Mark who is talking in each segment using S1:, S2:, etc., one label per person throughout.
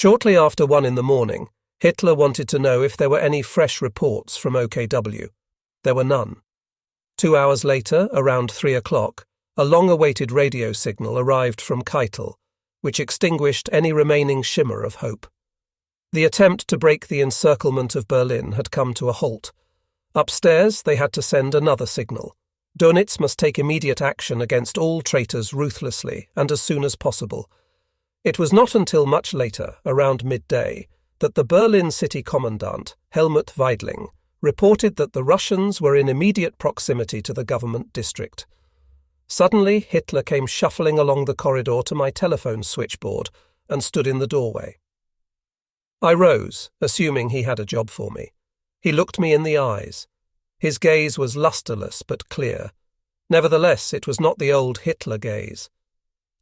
S1: Shortly after 1 in the morning, Hitler wanted to know if there were any fresh reports from OKW. There were none. 2 hours later, around 3 o'clock, a long-awaited radio signal arrived from Keitel, which extinguished any remaining shimmer of hope. The attempt to break the encirclement of Berlin had come to a halt. Upstairs, they had to send another signal. Dönitz must take immediate action against all traitors ruthlessly and as soon as possible. It was not until much later, around midday, that the Berlin city commandant, Helmut Weidling, reported that the Russians were in immediate proximity to the government district. Suddenly, Hitler came shuffling along the corridor to my telephone switchboard and stood in the doorway. I rose, assuming he had a job for me. He looked me in the eyes. His gaze was lusterless but clear. Nevertheless, it was not the old Hitler gaze.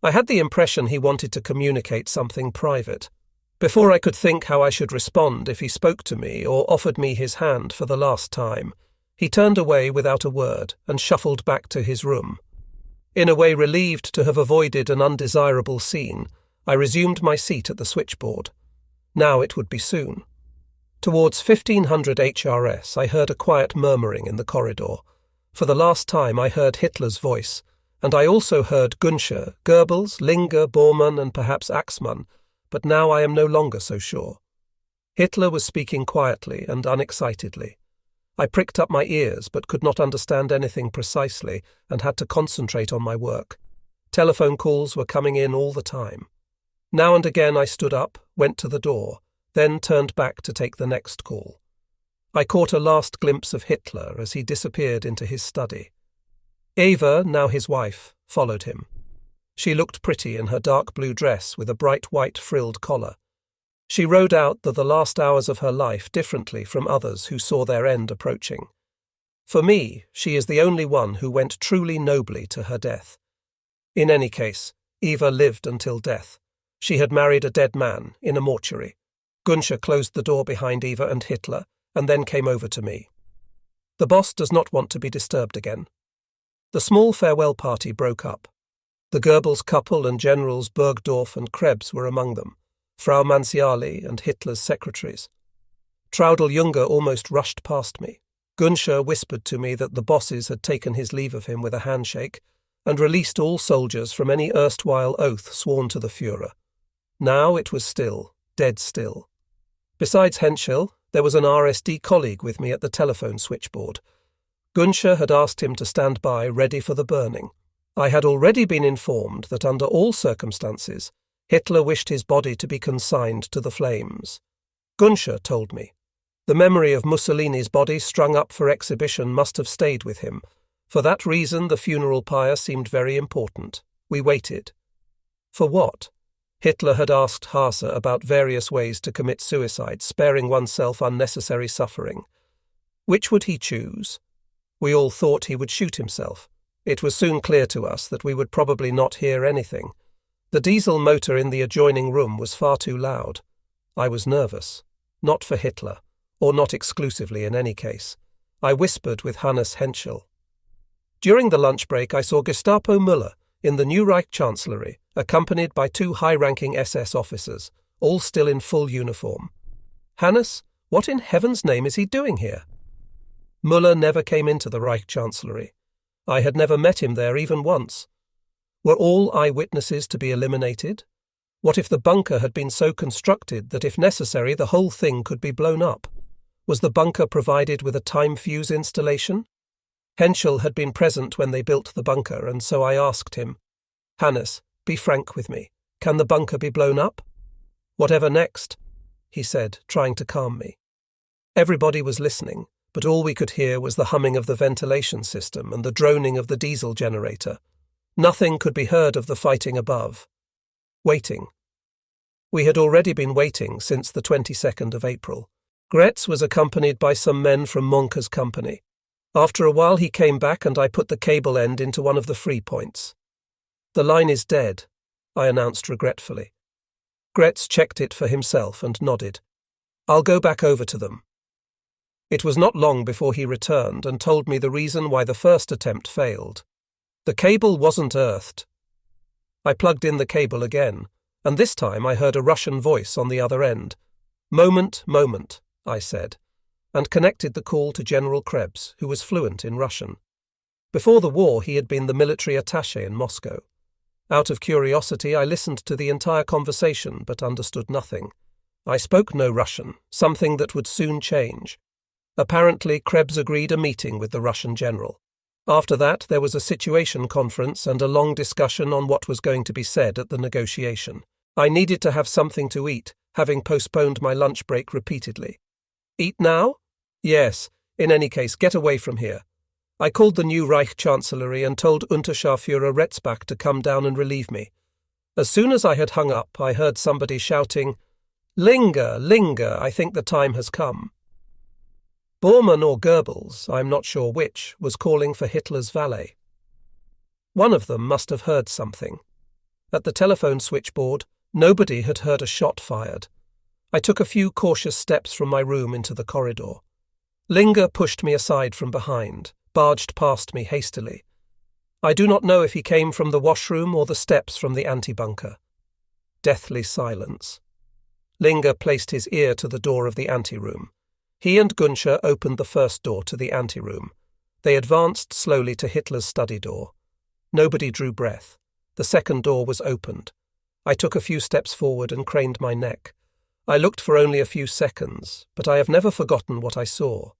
S1: I had the impression he wanted to communicate something private. Before I could think how I should respond if he spoke to me or offered me his hand for the last time, he turned away without a word and shuffled back to his room. In a way relieved to have avoided an undesirable scene, I resumed my seat at the switchboard. Now it would be soon. Towards 1500 HRS, I heard a quiet murmuring in the corridor. For the last time, I heard Hitler's voice, and I also heard Günscher, Goebbels, Linger, Bormann, and perhaps Axmann, but now I am no longer so sure. Hitler was speaking quietly and unexcitedly. I pricked up my ears but could not understand anything precisely and had to concentrate on my work. Telephone calls were coming in all the time. Now and again I stood up, went to the door, then turned back to take the next call. I caught a last glimpse of Hitler as he disappeared into his study. Eva, now his wife, followed him. She looked pretty in her dark blue dress with a bright white frilled collar. She rode out the last hours of her life differently from others who saw their end approaching. For me, she is the only one who went truly nobly to her death. In any case, Eva lived until death. She had married a dead man in a mortuary. Günscher closed the door behind Eva and Hitler, and then came over to me. The boss does not want to be disturbed again. The small farewell party broke up. The Goebbels couple and Generals Burgdorf and Krebs were among them, Frau Manziali and Hitler's secretaries. Traudl Junger almost rushed past me. Günscher whispered to me that the bosses had taken his leave of him with a handshake and released all soldiers from any erstwhile oath sworn to the Führer. Now it was still, dead still. Besides Henschel, there was an RSD colleague with me at the telephone switchboard. Günscher had asked him to stand by ready for the burning. I had already been informed that under all circumstances, Hitler wished his body to be consigned to the flames. Günscher told me. The memory of Mussolini's body strung up for exhibition must have stayed with him. For that reason, the funeral pyre seemed very important. We waited. For what? Hitler had asked Haase about various ways to commit suicide, sparing oneself unnecessary suffering. Which would he choose? We all thought he would shoot himself. It was soon clear to us that we would probably not hear anything. The diesel motor in the adjoining room was far too loud. I was nervous. Not for Hitler, or not exclusively in any case. I whispered with Hannes Henschel. During the lunch break I saw Gestapo Müller in the new Reich Chancellery, accompanied by 2 high-ranking SS officers, all still in full uniform. Hannes, what in heaven's name is he doing here? Müller never came into the Reich Chancellery. I had never met him there even once. Were all eyewitnesses to be eliminated? What if the bunker had been so constructed that if necessary the whole thing could be blown up? Was the bunker provided with a time fuse installation? Henschel had been present when they built the bunker, and so I asked him, Hannes, be frank with me. Can the bunker be blown up? Whatever next, he said, trying to calm me. Everybody was listening, but all we could hear was the humming of the ventilation system and the droning of the diesel generator. Nothing could be heard of the fighting above. Waiting. We had already been waiting since the 22nd of April. Gretz was accompanied by some men from Monke's company. After a while he came back and I put the cable end into one of the free points. The line is dead, I announced regretfully. Gretz checked it for himself and nodded. I'll go back over to them. It was not long before he returned and told me the reason why the first attempt failed. The cable wasn't earthed. I plugged in the cable again, and this time I heard a Russian voice on the other end. "Moment, moment," I said, and connected the call to General Krebs, who was fluent in Russian. Before the war, he had been the military attaché in Moscow. Out of curiosity, I listened to the entire conversation but understood nothing. I spoke no Russian, something that would soon change. Apparently, Krebs agreed a meeting with the Russian general. After that, there was a situation conference and a long discussion on what was going to be said at the negotiation. I needed to have something to eat, having postponed my lunch break repeatedly. "Eat now?" "Yes. In any case, get away from here." I called the new Reich Chancellery and told Unterscharführer Retzbach to come down and relieve me. As soon as I had hung up, I heard somebody shouting, "Linger, linger, I think the time has come." Bormann or Goebbels, I'm not sure which, was calling for Hitler's valet. One of them must have heard something. At the telephone switchboard, nobody had heard a shot fired. I took a few cautious steps from my room into the corridor. Linger pushed me aside from behind, barged past me hastily. I do not know if he came from the washroom or the steps from the antebunker. Deathly silence. Linger placed his ear to the door of the anteroom. He and Günscher opened the first door to the anteroom. They advanced slowly to Hitler's study door. Nobody drew breath. The second door was opened. I took a few steps forward and craned my neck. I looked for only a few seconds, but I have never forgotten what I saw.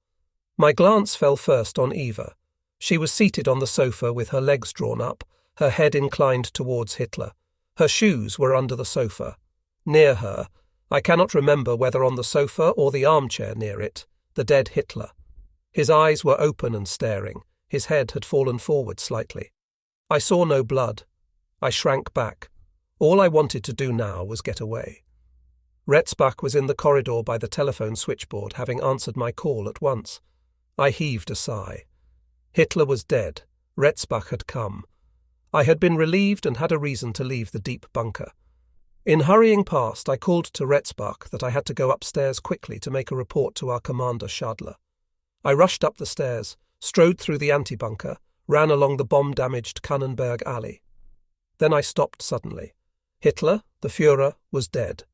S1: My glance fell first on Eva. She was seated on the sofa with her legs drawn up, her head inclined towards Hitler. Her shoes were under the sofa. Near her, I cannot remember whether on the sofa or the armchair near it, the dead Hitler. His eyes were open and staring. His head had fallen forward slightly. I saw no blood. I shrank back. All I wanted to do now was get away. Retzbach was in the corridor by the telephone switchboard, having answered my call at once. I heaved a sigh. Hitler was dead. Retzbach had come. I had been relieved and had a reason to leave the deep bunker. In hurrying past, I called to Retzbach that I had to go upstairs quickly to make a report to our commander Schadler. I rushed up the stairs, strode through the antebunker, ran along the bomb-damaged Kannenberg alley. Then I stopped suddenly. Hitler, the Führer, was dead.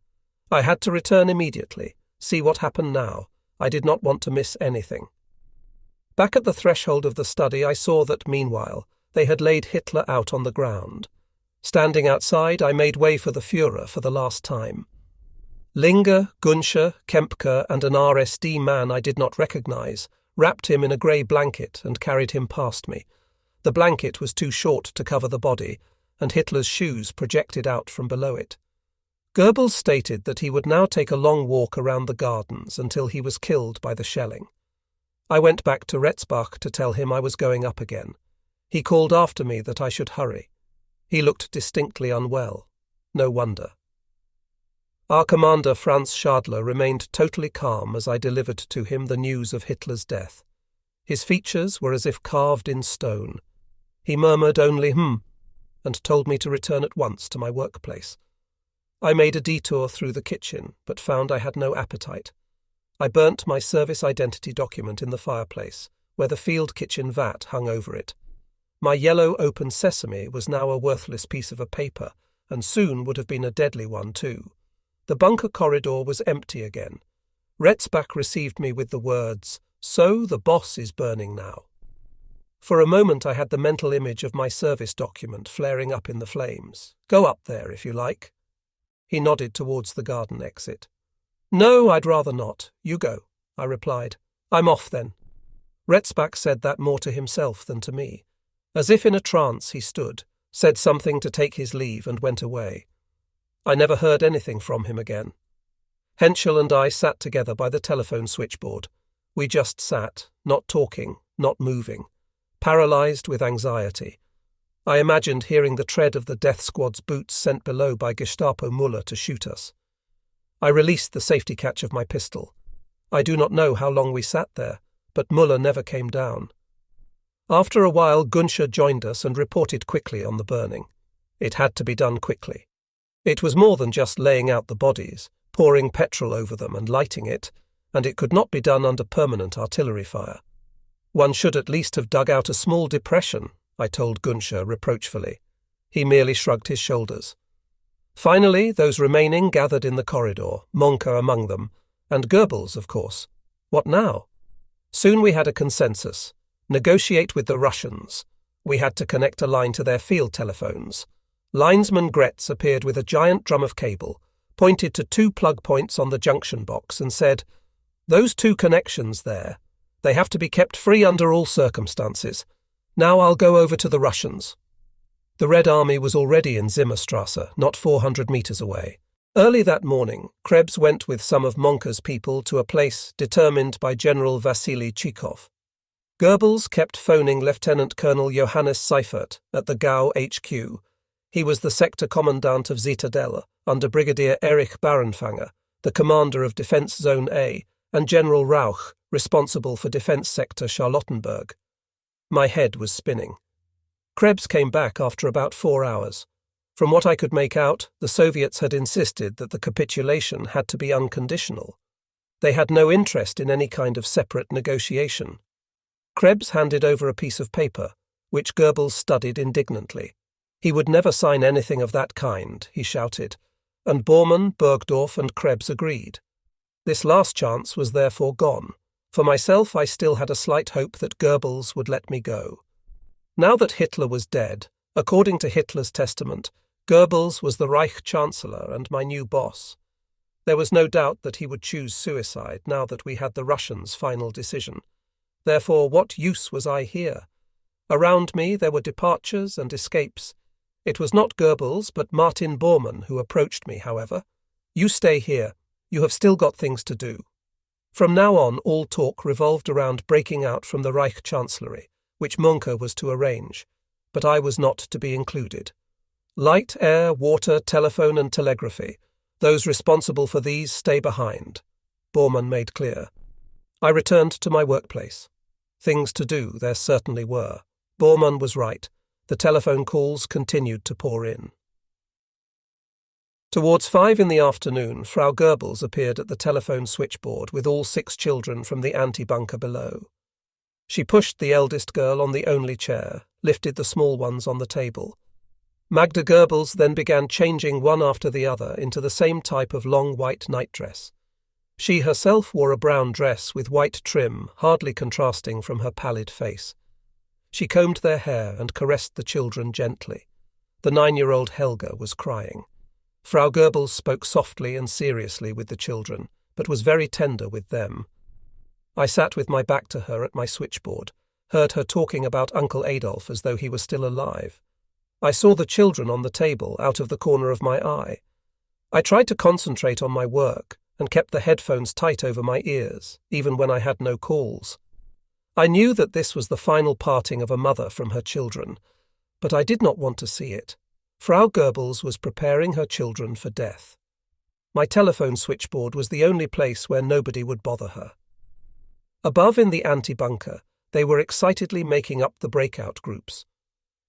S1: I had to return immediately, see what happened now. I did not want to miss anything. Back at the threshold of the study, I saw that, meanwhile, they had laid Hitler out on the ground. Standing outside, I made way for the Führer for the last time. Linger, Günscher, Kempker, and an RSD man I did not recognize wrapped him in a grey blanket and carried him past me. The blanket was too short to cover the body, and Hitler's shoes projected out from below it. Goebbels stated that he would now take a long walk around the gardens until he was killed by the shelling. I went back to Retzbach to tell him I was going up again. He called after me that I should hurry. He looked distinctly unwell. No wonder. Our commander Franz Schadler remained totally calm as I delivered to him the news of Hitler's death. His features were as if carved in stone. He murmured only and told me to return at once to my workplace. I made a detour through the kitchen, but found I had no appetite. I burnt my service identity document in the fireplace, where the field kitchen vat hung over it. My yellow open sesame was now a worthless piece of a paper, and soon would have been a deadly one too. The bunker corridor was empty again. Retzbach received me with the words, "So the boss is burning now." For a moment I had the mental image of my service document flaring up in the flames. "Go up there, if you like." He nodded towards the garden exit. "No, I'd rather not. You go," I replied. "I'm off then." Retzbach said that more to himself than to me. As if in a trance he stood, said something to take his leave and went away. I never heard anything from him again. Henschel and I sat together by the telephone switchboard. We just sat, not talking, not moving, paralysed with anxiety. I imagined hearing the tread of the death squad's boots sent below by Gestapo Müller to shoot us. I released the safety catch of my pistol. I do not know how long we sat there, but Müller never came down. After a while, Günscher joined us and reported quickly on the burning. It had to be done quickly. It was more than just laying out the bodies, pouring petrol over them and lighting it, and it could not be done under permanent artillery fire. One should at least have dug out a small depression, I told Günscher reproachfully. He merely shrugged his shoulders. Finally, those remaining gathered in the corridor, Monka among them, and Goebbels, of course. What now? Soon we had a consensus. Negotiate with the Russians. We had to connect a line to their field telephones. Linesman Gretz appeared with a giant drum of cable, pointed to 2 plug points on the junction box and said, "Those 2 connections there, they have to be kept free under all circumstances. Now I'll go over to the Russians." The Red Army was already in Zimmerstrasse, not 400 meters away. Early that morning, Krebs went with some of Monka's people to a place determined by General Vasily Chikov. Goebbels kept phoning Lieutenant Colonel Johannes Seifert at the Gau HQ. He was the sector commandant of Zitadelle, under Brigadier Erich Barenfanger, the commander of Defense Zone A, and General Rauch, responsible for Defense Sector Charlottenburg. My head was spinning. Krebs came back after about 4 hours. From what I could make out, the Soviets had insisted that the capitulation had to be unconditional. They had no interest in any kind of separate negotiation. Krebs handed over a piece of paper, which Goebbels studied indignantly. He would never sign anything of that kind, he shouted, and Bormann, Burgdorf, and Krebs agreed. This last chance was therefore gone. For myself, I still had a slight hope that Goebbels would let me go. Now that Hitler was dead, according to Hitler's testament, Goebbels was the Reich Chancellor and my new boss. There was no doubt that he would choose suicide now that we had the Russians' final decision. Therefore, what use was I here? Around me there were departures and escapes. It was not Goebbels, but Martin Bormann who approached me, however. "You stay here. You have still got things to do." From now on, all talk revolved around breaking out from the Reich Chancellery, which Monka was to arrange, but I was not to be included. Light, air, water, telephone and telegraphy, those responsible for these stay behind, Bormann made clear. I returned to my workplace. Things to do there certainly were. Bormann was right. The telephone calls continued to pour in. Towards 5 in the afternoon, Frau Goebbels appeared at the telephone switchboard with all 6 children from the antebunker below. She pushed the eldest girl on the only chair, lifted the small ones on the table. Magda Goebbels then began changing one after the other into the same type of long white nightdress. She herself wore a brown dress with white trim, hardly contrasting from her pallid face. She combed their hair and caressed the children gently. The 9-year-old Helga was crying. Frau Goebbels spoke softly and seriously with the children, but was very tender with them. I sat with my back to her at my switchboard, heard her talking about Uncle Adolf as though he were still alive. I saw the children on the table out of the corner of my eye. I tried to concentrate on my work and kept the headphones tight over my ears, even when I had no calls. I knew that this was the final parting of a mother from her children, but I did not want to see it. Frau Goebbels was preparing her children for death. My telephone switchboard was the only place where nobody would bother her. Above in the antebunker, they were excitedly making up the breakout groups.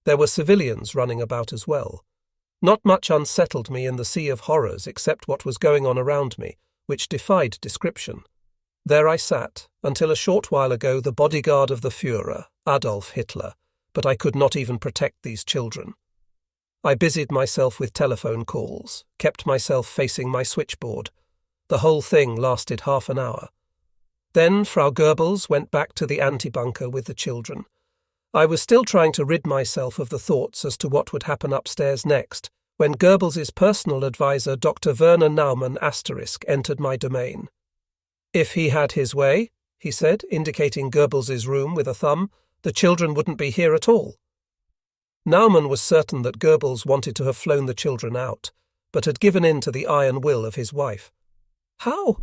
S1: There were civilians running about as well. Not much unsettled me in the sea of horrors except what was going on around me, which defied description. There I sat, until a short while ago the bodyguard of the Führer, Adolf Hitler, but I could not even protect these children. I busied myself with telephone calls, kept myself facing my switchboard. The whole thing lasted half an hour. Then Frau Goebbels went back to the antebunker with the children. I was still trying to rid myself of the thoughts as to what would happen upstairs next, when Goebbels's personal advisor Dr. Werner Naumann * entered my domain. "If he had his way," he said, indicating Goebbels's room with a thumb, "the children wouldn't be here at all." Naumann was certain that Goebbels wanted to have flown the children out, but had given in to the iron will of his wife. "How?"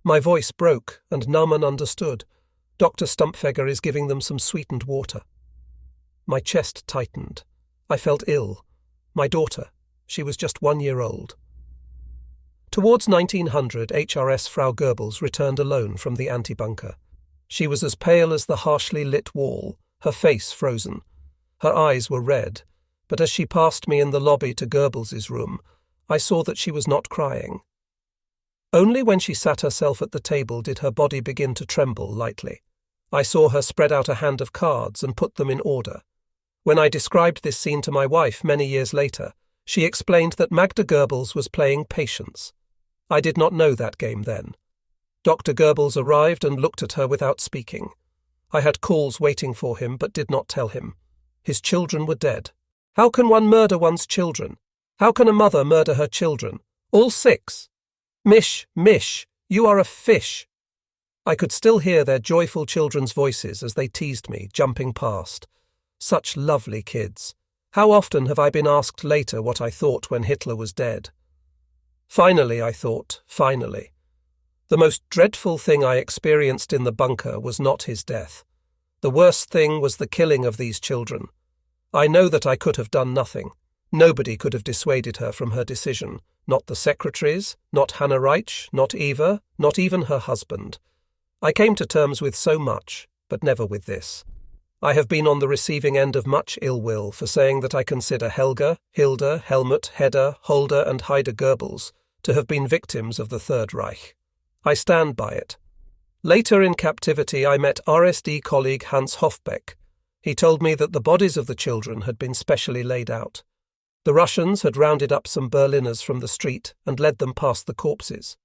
S1: My voice broke, and Naumann understood. "Dr. Stumpfegger is giving them some sweetened water." My chest tightened. I felt ill. My daughter, she was just 1 year old. Towards 1900, HRS Frau Goebbels returned alone from the antebunker. She was as pale as the harshly lit wall, her face frozen. Her eyes were red, but as she passed me in the lobby to Goebbels's room, I saw that she was not crying. Only when she sat herself at the table did her body begin to tremble lightly. I saw her spread out a hand of cards and put them in order. When I described this scene to my wife many years later, She explained that Magda Goebbels was playing patience. I did not know that game then. Dr. Goebbels arrived and looked at her without speaking. I had calls waiting for him but did not tell him. His children were dead. How can one murder one's children? How can a mother murder her children? All 6. Mish, Mish, you are a fish. I could still hear their joyful children's voices as they teased me, jumping past. Such lovely kids. How often have I been asked later what I thought when Hitler was dead? Finally, I thought, finally. The most dreadful thing I experienced in the bunker was not his death. The worst thing was the killing of these children. I know that I could have done nothing. Nobody could have dissuaded her from her decision. Not the secretaries, not Hannah Reich, not Eva, not even her husband. I came to terms with so much, but never with this. I have been on the receiving end of much ill will for saying that I consider Helga, Hilda, Helmut, Hedda, Holder and Heide Goebbels to have been victims of the Third Reich. I stand by it. Later in captivity I met RSD colleague Hans Hofbeck. He told me that the bodies of the children had been specially laid out. The Russians had rounded up some Berliners from the street and led them past the corpses.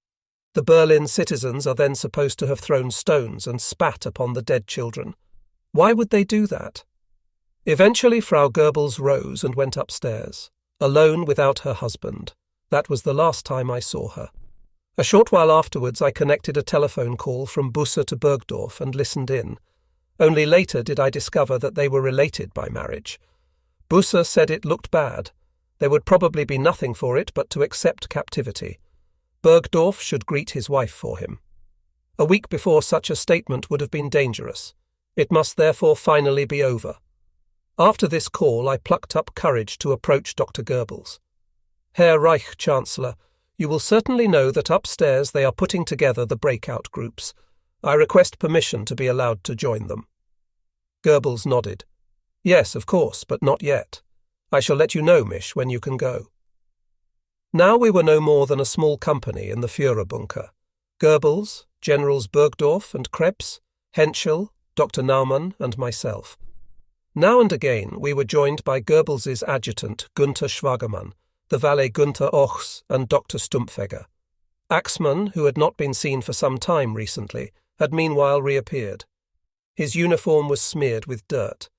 S1: The Berlin citizens are then supposed to have thrown stones and spat upon the dead children. Why would they do that? Eventually Frau Goebbels rose and went upstairs, alone without her husband. That was the last time I saw her. A short while afterwards I connected a telephone call from Busse to Bergdorf and listened in. Only later did I discover that they were related by marriage. Busse said it looked bad. There would probably be nothing for it but to accept captivity. Bergdorf should greet his wife for him. A week before such a statement would have been dangerous. It must therefore finally be over. After this call I plucked up courage to approach Dr. Goebbels. Herr Reich Chancellor, you will certainly know that upstairs they are putting together the breakout groups. I request permission to be allowed to join them. Goebbels nodded. Yes, of course, but not yet. I shall let you know, Mish, when you can go. Now we were no more than a small company in the Führerbunker. Goebbels, Generals Bergdorf and Krebs, Henschel, Dr. Naumann and myself. Now and again we were joined by Goebbels's adjutant Günther Schwagermann, the valet Günther Ochs and Dr. Stumpfegger. Axmann, who had not been seen for some time recently, had meanwhile reappeared. His uniform was smeared with dirt.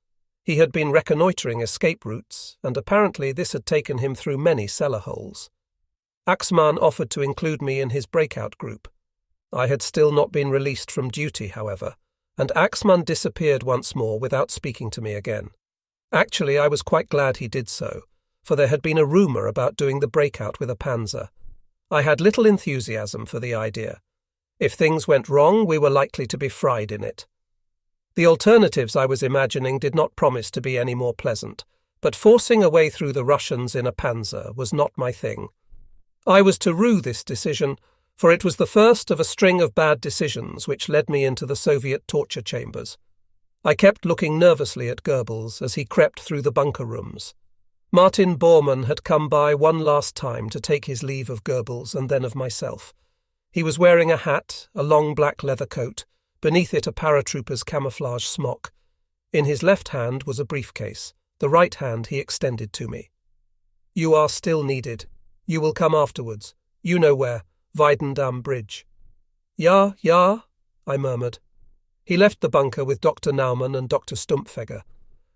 S1: He had been reconnoitring escape routes, and apparently this had taken him through many cellar holes. Axmann offered to include me in his breakout group. I had still not been released from duty, however, and Axmann disappeared once more without speaking to me again. Actually, I was quite glad he did so, for there had been a rumour about doing the breakout with a panzer. I had little enthusiasm for the idea. If things went wrong, we were likely to be fried in it. The alternatives I was imagining did not promise to be any more pleasant, but forcing a way through the Russians in a panzer was not my thing. I was to rue this decision, for it was the first of a string of bad decisions which led me into the Soviet torture chambers. I kept looking nervously at Goebbels as he crept through the bunker rooms. Martin Bormann had come by one last time to take his leave of Goebbels and then of myself. He was wearing a hat, a long black leather coat, beneath it a paratrooper's camouflage smock. In his left hand was a briefcase. The right hand he extended to me. You are still needed. You will come afterwards. You know where. Weidendam Bridge. Ja, ja, I murmured. He left the bunker with Dr. Naumann and Dr. Stumpfegger.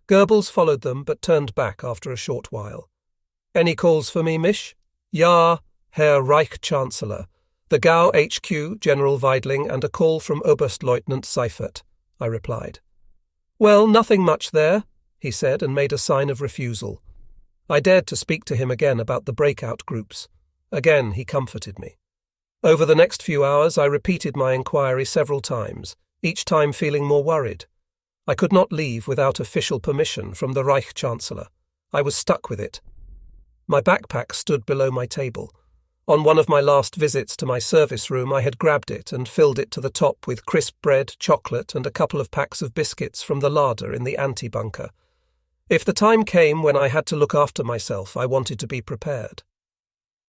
S1: Goebbels followed them but turned back after a short while. Any calls for me, Mish? Ja, Herr Reich Chancellor. The Gau HQ, General Weidling, and a call from Oberstleutnant Seifert, I replied. Well, nothing much there, he said, and made a sign of refusal. I dared to speak to him again about the breakout groups. Again he comforted me. Over the next few hours I repeated my inquiry several times, each time feeling more worried. I could not leave without official permission from the Reich Chancellor. I was stuck with it. My backpack stood below my table. On one of my last visits to my service room I had grabbed it and filled it to the top with crisp bread, chocolate and a couple of packs of biscuits from the larder in the anti-bunker. If the time came when I had to look after myself, I wanted to be prepared.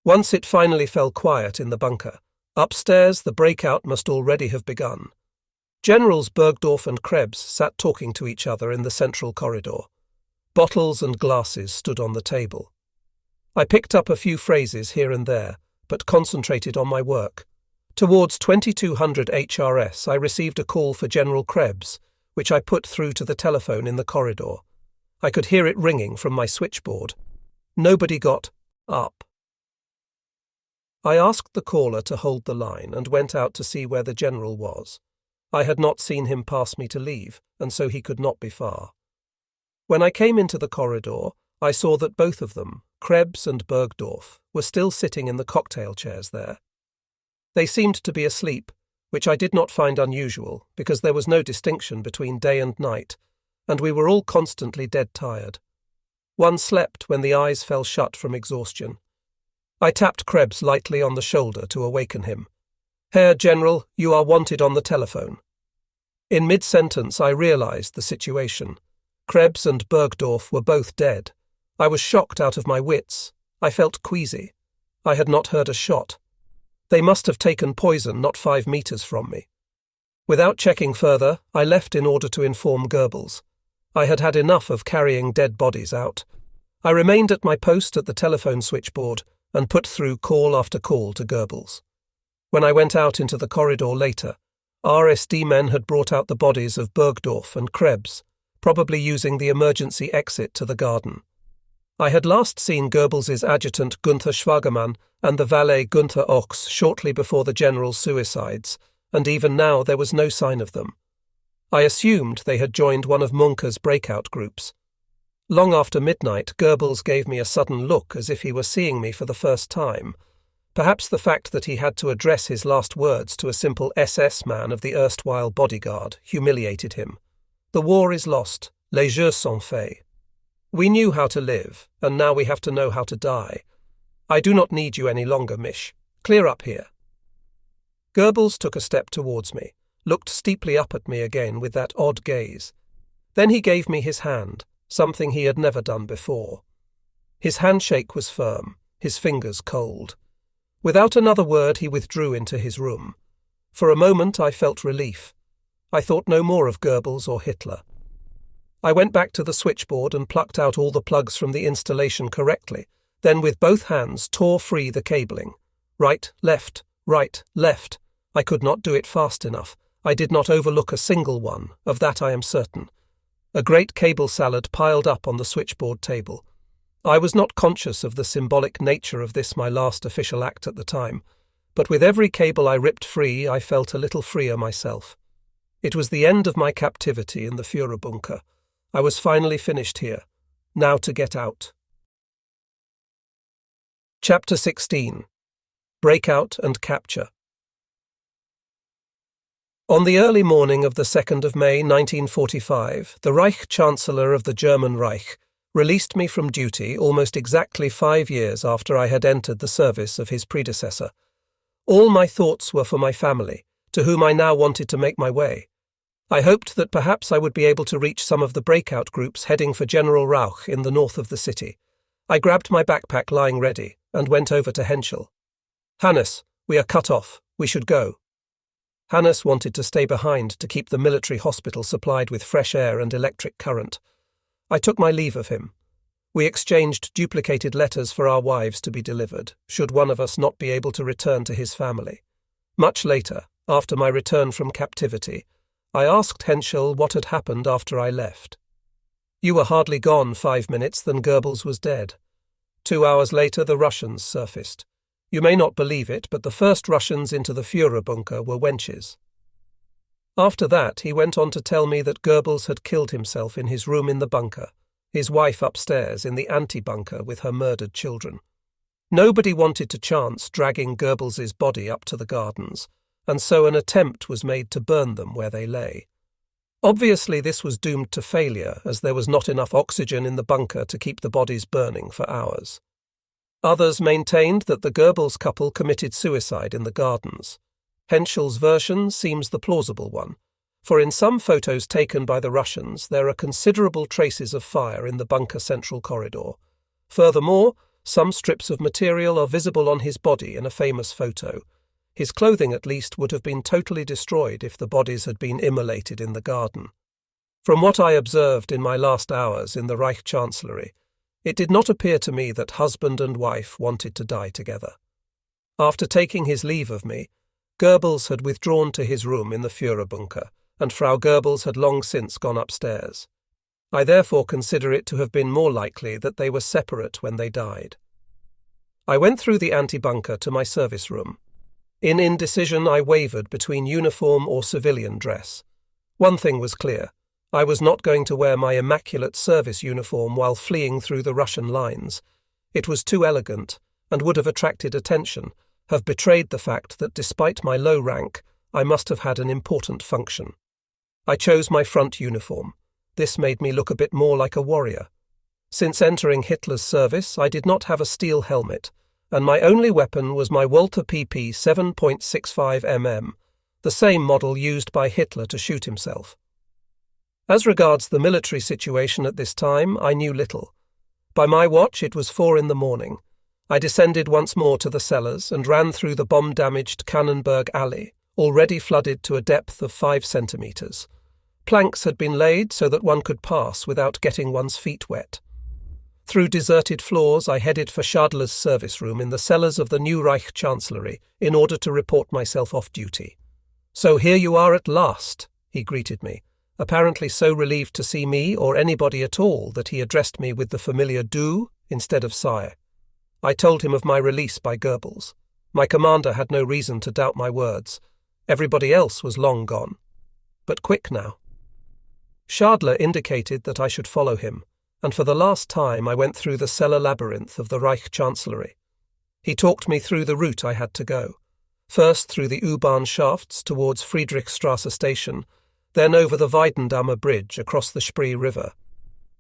S1: Once it finally fell quiet in the bunker, upstairs the breakout must already have begun. Generals Bergdorf and Krebs sat talking to each other in the central corridor. Bottles and glasses stood on the table. I picked up a few phrases here and there, but concentrated on my work. Towards 2200 HRS, I received a call for General Krebs, which I put through to the telephone in the corridor. I could hear it ringing from my switchboard. Nobody got up. I asked the caller to hold the line and went out to see where the general was. I had not seen him pass me to leave, and so he could not be far. When I came into the corridor, I saw that both of them, Krebs and Bergdorf, were still sitting in the cocktail chairs there. They seemed to be asleep, which I did not find unusual, because there was no distinction between day and night, and we were all constantly dead tired. One slept when the eyes fell shut from exhaustion. I tapped Krebs lightly on the shoulder to awaken him. "Herr General, you are wanted on the telephone." In mid-sentence I realized the situation. Krebs and Bergdorf were both dead. I was shocked out of my wits. I felt queasy. I had not heard a shot. They must have taken poison not 5 meters from me. Without checking further, I left in order to inform Goebbels. I had had enough of carrying dead bodies out. I remained at my post at the telephone switchboard and put through call after call to Goebbels. When I went out into the corridor later, RSD men had brought out the bodies of Bergdorf and Krebs, probably using the emergency exit to the garden. I had last seen Goebbels's adjutant Gunther Schwagermann and the valet Gunther Ochs shortly before the general's suicides, and even now there was no sign of them. I assumed they had joined one of Munker's breakout groups. Long after midnight, Goebbels gave me a sudden look as if he were seeing me for the first time. Perhaps the fact that he had to address his last words to a simple SS man of the erstwhile bodyguard humiliated him. The war is lost. Les jeux sont faits. We knew how to live, and now we have to know how to die. I do not need you any longer, Mish. Clear up here. Goebbels took a step towards me, looked steeply up at me again with that odd gaze. Then he gave me his hand, something he had never done before. His handshake was firm, his fingers cold. Without another word, he withdrew into his room. For a moment I felt relief. I thought no more of Goebbels or Hitler. I went back to the switchboard and plucked out all the plugs from the installation correctly, then with both hands tore free the cabling. Right, left, right, left. I could not do it fast enough. I did not overlook a single one, of that I am certain. A great cable salad piled up on the switchboard table. I was not conscious of the symbolic nature of this my last official act at the time, but with every cable I ripped free I felt a little freer myself. It was the end of my captivity in the Führerbunker. I was finally finished here. Now to get out. Chapter 16. Breakout and Capture. On the early morning of the 2nd of May 1945, the Reich Chancellor of the German Reich released me from duty almost exactly 5 years after I had entered the service of his predecessor. All my thoughts were for my family, to whom I now wanted to make my way. I hoped that perhaps I would be able to reach some of the breakout groups heading for General Rauch in the north of the city. I grabbed my backpack lying ready and went over to Henschel. "Hannes, we are cut off. We should go." Hannes wanted to stay behind to keep the military hospital supplied with fresh air and electric current. I took my leave of him. We exchanged duplicated letters for our wives to be delivered, should one of us not be able to return to his family. Much later, after my return from captivity, I asked Henschel what had happened after I left. "You were hardly gone 5 minutes than Goebbels was dead. 2 hours later the Russians surfaced. You may not believe it, but the first Russians into the Führerbunker were wenches." After that he went on to tell me that Goebbels had killed himself in his room in the bunker, his wife upstairs in the anti-bunker with her murdered children. Nobody wanted to chance dragging Goebbels's body up to the gardens, and so an attempt was made to burn them where they lay. Obviously this was doomed to failure, as there was not enough oxygen in the bunker to keep the bodies burning for hours. Others maintained that the Goebbels couple committed suicide in the gardens. Henschel's version seems the plausible one, for in some photos taken by the Russians there are considerable traces of fire in the bunker central corridor. Furthermore, some strips of material are visible on his body in a famous photo. His clothing, at least, would have been totally destroyed if the bodies had been immolated in the garden. From what I observed in my last hours in the Reich Chancellery, It did not appear to me that husband and wife wanted to die together. After taking his leave of me, Goebbels had withdrawn to his room in the Führerbunker, and Frau Goebbels had long since gone upstairs. I therefore consider it to have been more likely that they were separate when they died. I went through the antebunker to my service room. In indecision, I wavered between uniform or civilian dress. One thing was clear. I was not going to wear my immaculate service uniform while fleeing through the Russian lines. It was too elegant, and would have attracted attention, have betrayed the fact that despite my low rank, I must have had an important function. I chose my front uniform. This made me look a bit more like a warrior. Since entering Hitler's service, I did not have a steel helmet, and my only weapon was my Walther PP 7.65 mm, the same model used by Hitler to shoot himself. As regards the military situation at this time, I knew little. By my watch, it was 4 a.m. I descended once more to the cellars and ran through the bomb-damaged Kannenberg Alley, already flooded to a depth of 5 centimetres. Planks had been laid so that one could pass without getting one's feet wet. Through deserted floors, I headed for Schadler's service room in the cellars of the new Reich Chancellery in order to report myself off duty. "So here you are at last," he greeted me, apparently so relieved to see me or anybody at all that he addressed me with the familiar du instead of sire. I told him of my release by Goebbels. My commander had no reason to doubt my words. Everybody else was long gone. But quick now. Schadler indicated that I should follow him, and for the last time I went through the cellar labyrinth of the Reich Chancellery. He talked me through the route I had to go, first through the U-Bahn shafts towards Friedrichstrasse station, then over the Weidendammer bridge across the Spree River.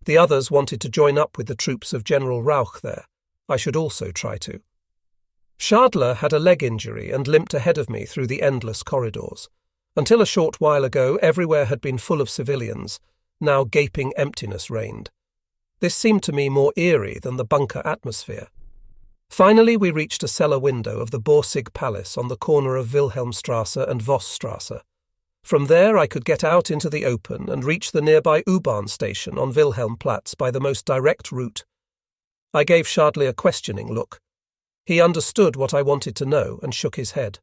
S1: The others wanted to join up with the troops of General Rauch there. I should also try to. Schadler had a leg injury and limped ahead of me through the endless corridors. Until a short while ago, everywhere had been full of civilians. Now gaping emptiness reigned. This seemed to me more eerie than the bunker atmosphere. Finally, we reached a cellar window of the Borsig Palace on the corner of Wilhelmstrasse and Vossstrasse. From there I could get out into the open and reach the nearby U-Bahn station on Wilhelmplatz by the most direct route. I gave Schadler a questioning look. He understood what I wanted to know and shook his head.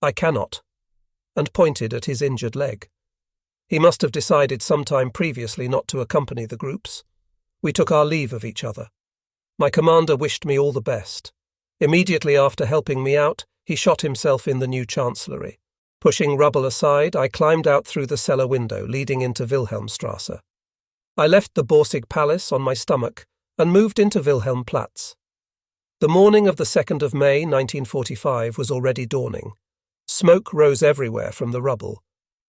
S1: "I cannot," and pointed at his injured leg. He must have decided some time previously not to accompany the groups. We took our leave of each other. My commander wished me all the best. Immediately after helping me out, he shot himself in the new chancellery. Pushing rubble aside, I climbed out through the cellar window leading into Wilhelmstrasse. I left the Borsig Palace on my stomach and moved into Wilhelmplatz. The morning of the 2nd of May 1945 was already dawning. Smoke rose everywhere from the rubble.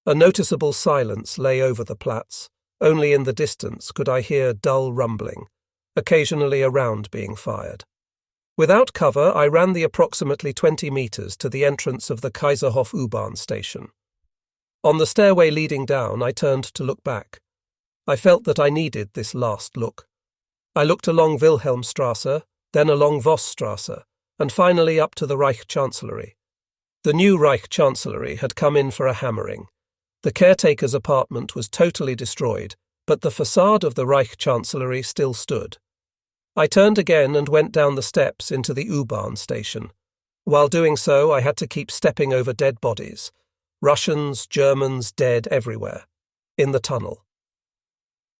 S1: A noticeable silence lay over the Platz. Only in the distance could I hear dull rumbling, occasionally a round being fired. Without cover, I ran the approximately 20 metres to the entrance of the Kaiserhof U-Bahn station. On the stairway leading down, I turned to look back. I felt that I needed this last look. I looked along Wilhelmstrasse, then along Vossstrasse, and finally up to the Reich Chancellery. The new Reich Chancellery had come in for a hammering. The caretaker's apartment was totally destroyed, but the facade of the Reich Chancellery still stood. I turned again and went down the steps into the U-Bahn station. While doing so, I had to keep stepping over dead bodies. Russians, Germans, dead everywhere. In the tunnel.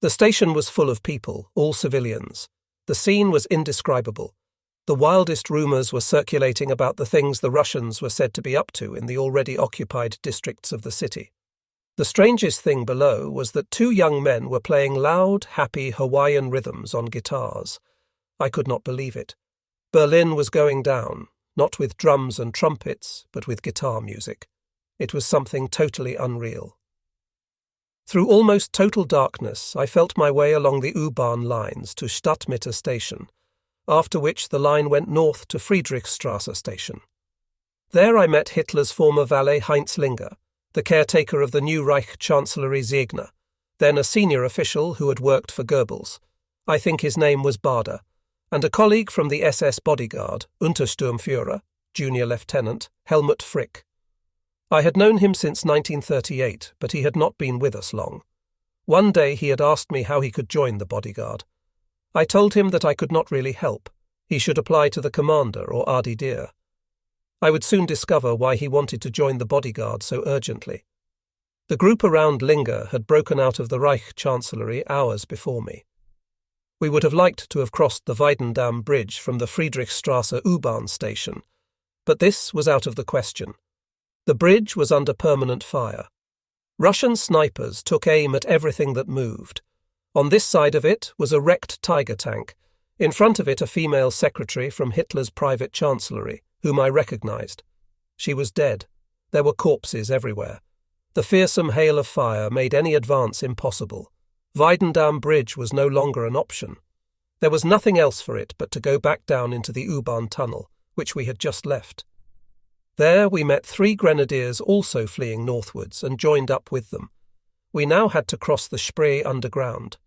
S1: The station was full of people, all civilians. The scene was indescribable. The wildest rumours were circulating about the things the Russians were said to be up to in the already occupied districts of the city. The strangest thing below was that 2 young men were playing loud, happy Hawaiian rhythms on guitars. I could not believe it. Berlin was going down, not with drums and trumpets, but with guitar music. It was something totally unreal. Through almost total darkness, I felt my way along the U-Bahn lines to Stadtmitte station, after which the line went north to Friedrichstrasse station. There I met Hitler's former valet Heinz Linger, the caretaker of the new Reich Chancellery Ziegner, then a senior official who had worked for Goebbels. I think his name was Bader, and a colleague from the SS bodyguard, Untersturmführer, junior lieutenant, Helmut Frick. I had known him since 1938, but he had not been with us long. One day he had asked me how he could join the bodyguard. I told him that I could not really help. He should apply to the commander or Adi Dir. I would soon discover why he wanted to join the bodyguard so urgently. The group around Linger had broken out of the Reich Chancellery hours before me. We would have liked to have crossed the Weidendam Bridge from the Friedrichstrasse U-Bahn station, but this was out of the question. The bridge was under permanent fire. Russian snipers took aim at everything that moved. On this side of it was a wrecked Tiger tank, in front of it a female secretary from Hitler's private chancellery, whom I recognized. She was dead. There were corpses everywhere. The fearsome hail of fire made any advance impossible. Weidendam Bridge was no longer an option. There was nothing else for it but to go back down into the U-Bahn tunnel, which we had just left. There we met 3 grenadiers also fleeing northwards and joined up with them. We now had to cross the Spree underground.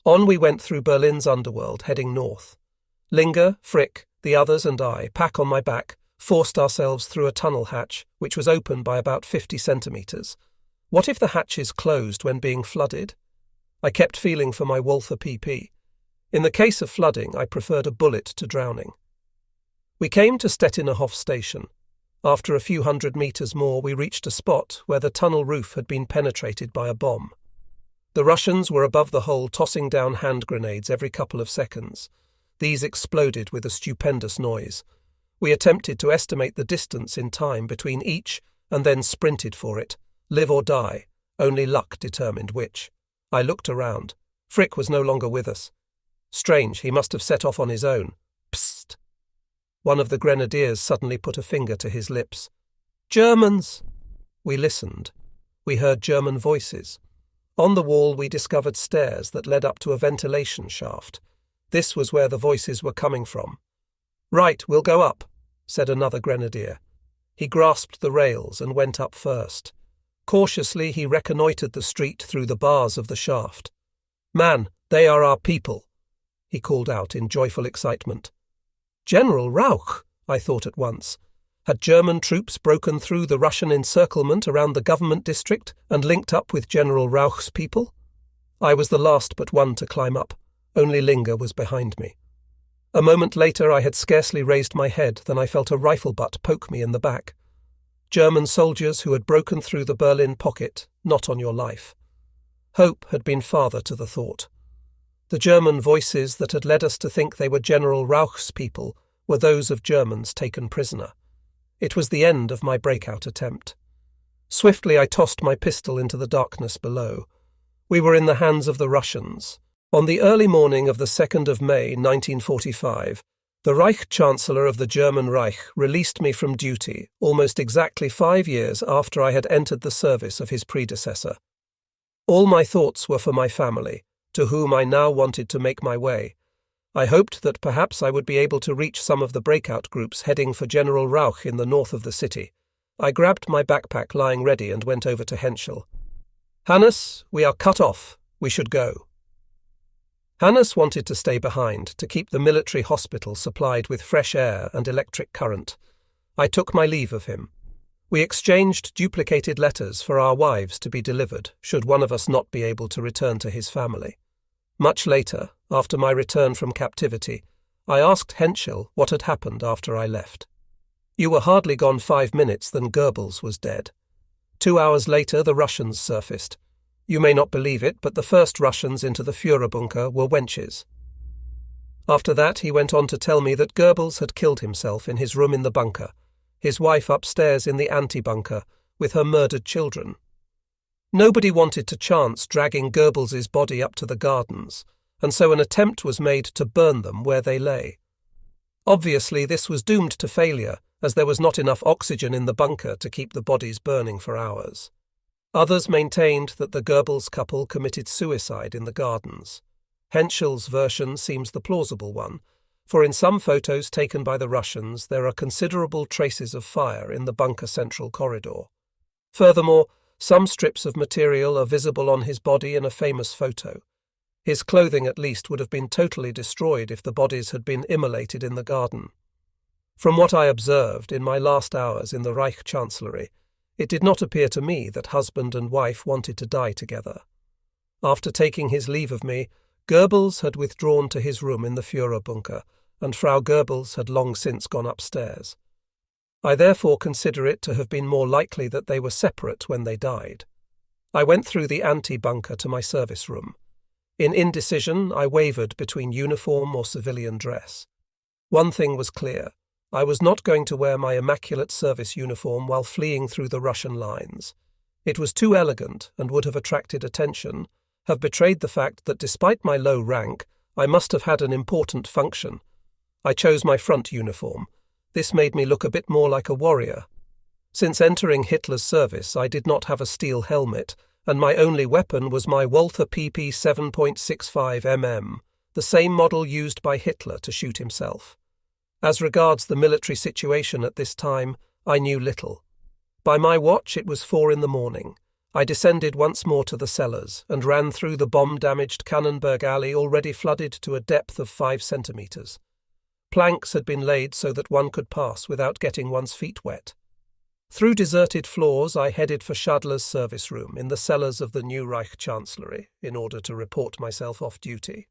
S1: On we went through Berlin's underworld, heading north. Linger, Frick, the others and I, pack on my back, forced ourselves through a tunnel hatch, which was open by about 50 centimetres. What if the hatches closed when being flooded? I kept feeling for my Walther PP. In the case of flooding, I preferred a bullet to drowning. We came to Stettinerhof station. After a few hundred metres more, we reached a spot where the tunnel roof had been penetrated by a bomb. The Russians were above the hole tossing down hand grenades every couple of seconds. These exploded with a stupendous noise. We attempted to estimate the distance in time between each and then sprinted for it. Live or die, only luck determined which. I looked around. Frick was no longer with us. Strange, he must have set off on his own. Psst! One of the grenadiers suddenly put a finger to his lips. Germans! We listened. We heard German voices. On the wall we discovered stairs that led up to a ventilation shaft. This was where the voices were coming from. Right, we'll go up, said another grenadier. He grasped the rails and went up first. Cautiously he reconnoitred the street through the bars of the shaft. Man, they are our people, he called out in joyful excitement. General Rauch, I thought at once. Had German troops broken through the Russian encirclement around the government district and linked up with General Rauch's people? I was the last but one to climb up. Only Linger was behind me. A moment later I had scarcely raised my head than I felt a rifle butt poke me in the back. German soldiers who had broken through the Berlin pocket, not on your life. Hope had been father to the thought. The German voices that had led us to think they were General Rauch's people were those of Germans taken prisoner. It was the end of my breakout attempt. Swiftly I tossed my pistol into the darkness below. We were in the hands of the Russians. On the early morning of the 2nd of May 1945, the Reich Chancellor of the German Reich released me from duty almost exactly 5 years after I had entered the service of his predecessor. All my thoughts were for my family, to whom I now wanted to make my way. I hoped that perhaps I would be able to reach some of the breakout groups heading for General Rauch in the north of the city. I grabbed my backpack lying ready and went over to Henschel. Hannes, we are cut off. We should go. Hannes wanted to stay behind to keep the military hospital supplied with fresh air and electric current. I took my leave of him. We exchanged duplicated letters for our wives to be delivered, should one of us not be able to return to his family. Much later, after my return from captivity, I asked Henschel what had happened after I left. You were hardly gone 5 minutes than Goebbels was dead. 2 hours later the Russians surfaced. You may not believe it, but the first Russians into the Führerbunker were wenches. After that he went on to tell me that Goebbels had killed himself in his room in the bunker, his wife upstairs in the anti-bunker, with her murdered children. Nobody wanted to chance dragging Goebbels's body up to the gardens, and so an attempt was made to burn them where they lay. Obviously this was doomed to failure, as there was not enough oxygen in the bunker to keep the bodies burning for hours. Others maintained that the Goebbels couple committed suicide in the gardens. Henschel's version seems the plausible one, for in some photos taken by the Russians there are considerable traces of fire in the bunker central corridor. Furthermore, some strips of material are visible on his body in a famous photo. His clothing at least would have been totally destroyed if the bodies had been immolated in the garden. From what I observed in my last hours in the Reich Chancellery, it did not appear to me that husband and wife wanted to die together. After taking his leave of me, Goebbels had withdrawn to his room in the Führerbunker, and Frau Goebbels had long since gone upstairs. I therefore consider it to have been more likely that they were separate when they died. I went through the ante-bunker to my service room. In indecision, I wavered between uniform or civilian dress. One thing was clear. I was not going to wear my immaculate service uniform while fleeing through the Russian lines. It was too elegant and would have attracted attention, have betrayed the fact that despite my low rank, I must have had an important function. I chose my front uniform. This made me look a bit more like a warrior. Since entering Hitler's service, I did not have a steel helmet, and my only weapon was my Walther PP 7.65 mm, the same model used by Hitler to shoot himself. As regards the military situation at this time, I knew little. By my watch, it was 4 a.m. I descended once more to the cellars and ran through the bomb-damaged Kannenberg alley already flooded to a depth of 5 centimeters. Planks had been laid so that one could pass without getting one's feet wet. Through deserted floors, I headed for Schadler's service room in the cellars of the new Reich Chancellery in order to report myself off duty.